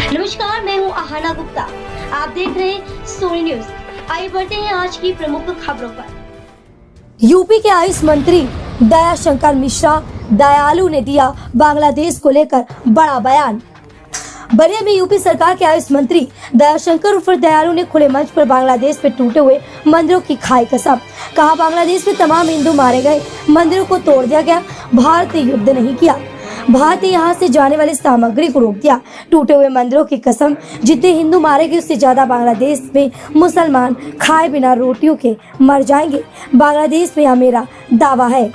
नमस्कार, मैं हूं आहाना गुप्ता। आप देख रहे हैं सोनी न्यूज। आइए बढ़ते हैं आज की प्रमुख खबरों पर। यूपी के आयुष मंत्री दयाशंकर मिश्रा दयालु ने दिया बांग्लादेश को लेकर बड़ा बयान। बलिया में यूपी सरकार के आयुष मंत्री दयाशंकर उर्फ दयालु ने खुले मंच पर बांग्लादेश में टूटे हुए मंदिरों की खाई कसम। कहा, बांग्लादेश में तमाम हिंदू मारे गए, मंदिरों को तोड़ दिया गया, भारत ने युद्ध नहीं किया, भारत ने यहाँ से जाने वाली सामग्री को रोक दिया। टूटे हुए मंदिरों की कसम, जितने हिंदू मारे गए उससे ज्यादा बांग्लादेश में मुसलमान खाए बिना रोटियों के मर जाएंगे। बांग्लादेश में यह मेरा दावा है।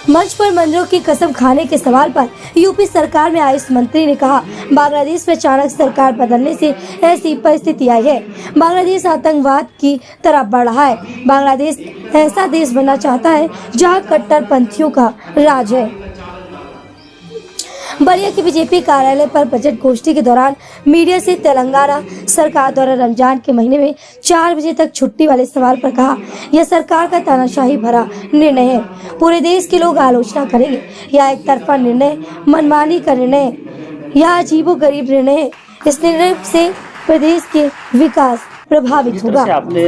मंच पर मंदिरों की कसम खाने के सवाल पर यूपी सरकार में आयुष मंत्री ने कहा, बांग्लादेश में अचानक सरकार बदलने से ऐसी परिस्थिति आई है। बांग्लादेश आतंकवाद की तरफ बढ़ रहा है। बांग्लादेश ऐसा देश बनना चाहता है जहां कट्टरपंथियों का राज है। बलिया के बीजेपी कार्यालय पर बजट गोष्ठी के दौरान मीडिया से तेलंगाना सरकार द्वारा रमजान के महीने में 4 बजे तक छुट्टी वाले सवाल पर कहा, यह सरकार का तानाशाही भरा निर्णय है। पूरे देश के लोग आलोचना करेंगे। यह एक तरफा निर्णय, मनमानी का निर्णय है, यह अजीबोगरीब निर्णय है। इस निर्णय से प्रदेश के विकास प्रभावित होगा। आपने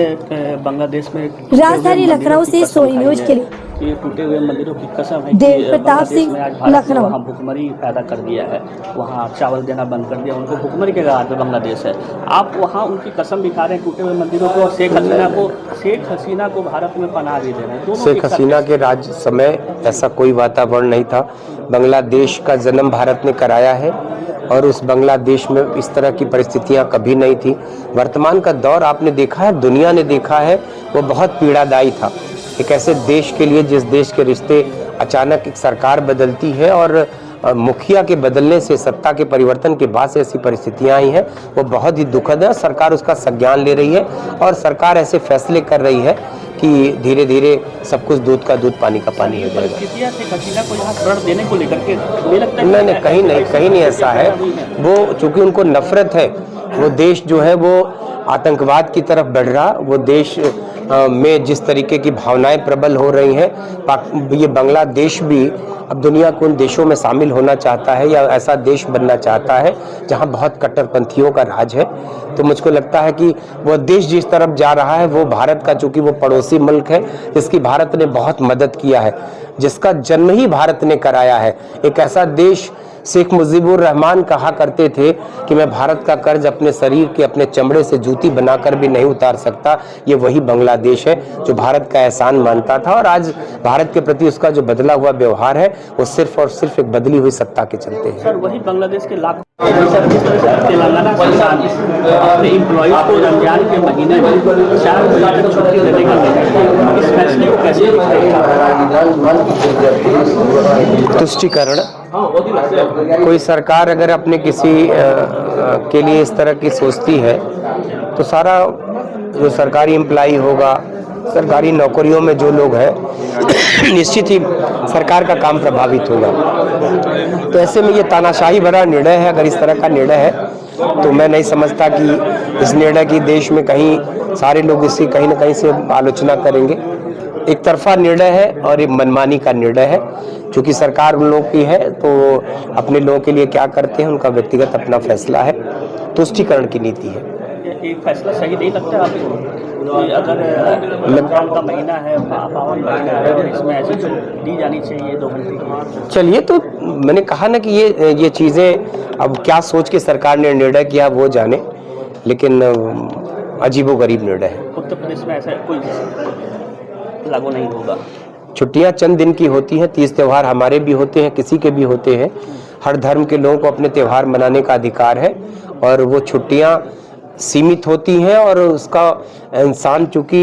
बांग्लादेश में राजधानी लखनऊ से सोनी न्यूज के लिए ये टूटे हुए मंदिरों की कसम है। देव प्रताप सिंह, लखनऊ। वहाँ भुखमरी पैदा कर दिया है, वहाँ चावल देना बंद कर दिया, उनको भुखमरी के कगार पे बांग्लादेश है। आप वहाँ उनकी कसम दिखा रहे हैं टूटे हुए मंदिरों को, और शेख हसीना को भारत में पनाह भी दे रहे हैं। शेख हसीना के राज समय ऐसा कोई वातावरण नहीं था। बांग्लादेश का जन्म भारत ने कराया है और उस बांग्लादेश में इस तरह की परिस्थितियां कभी नहीं थी। वर्तमान का दौर आपने देखा है, दुनिया ने देखा है, वो बहुत पीड़ादायी था। एक ऐसे देश के लिए जिस देश के रिश्ते अचानक एक सरकार बदलती है और मुखिया के बदलने से, सत्ता के परिवर्तन के बाद से ऐसी परिस्थितियां आई हैं, वो बहुत ही दुखद है। सरकार उसका संज्ञान ले रही है और सरकार ऐसे फैसले कर रही है कि धीरे धीरे सब कुछ दूध का दूध, पानी का पानी हो जाएगा। नहीं, कहीं नहीं ऐसा है। वो चूंकि उनको नफरत है, वो देश जो है वो आतंकवाद की तरफ बढ़ रहा, वो देश में जिस तरीके की भावनाएं प्रबल हो रही हैं, ये बांग्लादेश भी अब दुनिया के उन देशों में शामिल होना चाहता है या ऐसा देश बनना चाहता है जहां बहुत कट्टरपंथियों का राज है। तो मुझको लगता है कि वो देश जिस तरफ जा रहा है वो भारत का, चूंकि वो पड़ोसी मुल्क है जिसकी भारत ने बहुत मदद किया है, जिसका जन्म ही भारत ने कराया है। एक ऐसा देश, शेख मुजीबुर रहमान कहा करते थे कि मैं भारत का कर्ज अपने शरीर के, अपने चमड़े से जूती बनाकर भी नहीं उतार सकता। ये वही बांग्लादेश है जो भारत का एहसान मानता था, और आज भारत के प्रति उसका जो बदला हुआ व्यवहार है वो सिर्फ और सिर्फ एक बदली हुई सत्ता के चलते हैं। सर, वही बांग्लादेश के लाखों तेलंगाना सरकार अपने एम्प्लॉइज को रमजान के महीने में 4 बजे तक छुट्टी देने का इस फैसले को कैसे तुष्टिकरण, कोई सरकार अगर अपने किसी के लिए इस तरह की सोचती है तो सारा जो सरकारी एम्प्लॉई होगा, सरकारी नौकरियों में जो लोग हैं, निश्चित ही सरकार का काम प्रभावित होगा। तो ऐसे में ये तानाशाही भरा निर्णय है। अगर इस तरह का निर्णय है तो मैं नहीं समझता कि इस निर्णय की देश में कहीं सारे लोग इसकी कहीं ना कहीं से आलोचना करेंगे। एक तरफा निर्णय है और एक मनमानी का निर्णय है। चूंकि सरकार उन लोगों की है तो अपने लोगों के लिए क्या करते हैं उनका व्यक्तिगत अपना फैसला है। तुष्टिकरण की नीति है। एक फैसला सही नहीं लगता आपको? अगर रमजान का महीना है, पावन महीना है, और इसमें ऐसी छूट दी जानी चाहिए 2 घंटे। चलिए, तो मैंने कहा ना कि ये चीजें अब क्या सोच के सरकार ने निर्णय किया वो जाने, लेकिन अजीबोगरीब निर्णय है। उत्तर प्रदेश में ऐसा कोई लागू नहीं होगा। छुट्टियां चंद दिन की होती हैं, 30 त्योहार हमारे भी होते हैं, किसी के भी होते हैं। हर धर्म के लोगों को अपने त्योहार मनाने का अधिकार है और वो छुट्टियां सीमित होती हैं, और उसका इंसान, चूंकि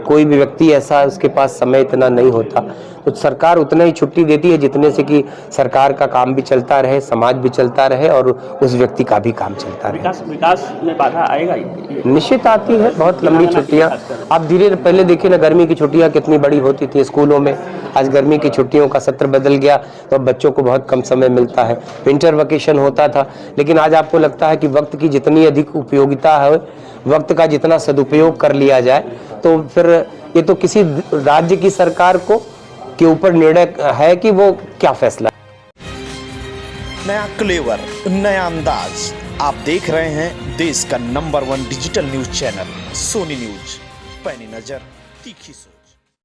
कोई भी व्यक्ति ऐसा, उसके पास समय इतना नहीं होता, तो सरकार उतना ही छुट्टी देती है जितने से कि सरकार का काम भी चलता रहे, समाज भी चलता रहे और उस व्यक्ति का भी काम चलता रहे। विकास में बाधा आएगा? निश्चित आती है। बहुत लंबी छुट्टियां आप धीरे पहले देखिए ना, गर्मी की छुट्टियां कितनी बड़ी होती थी स्कूलों में। आज गर्मी की छुट्टियों का सत्र बदल गया तो अब बच्चों को बहुत कम समय मिलता है। विंटर वेकेशन होता था, लेकिन आज आपको लगता है कि वक्त की जितनी अधिक उपयोगिता है, वक्त का जितना सदुपयोग कर लिया जाए, तो फिर ये तो किसी राज्य की सरकार को के ऊपर निर्णय है कि वो क्या फैसला। नया क्लेवर, नया अंदाज। आप देख रहे हैं देश का number 1 digital news channel Soni news. पैनी नजर, तीखी सोच।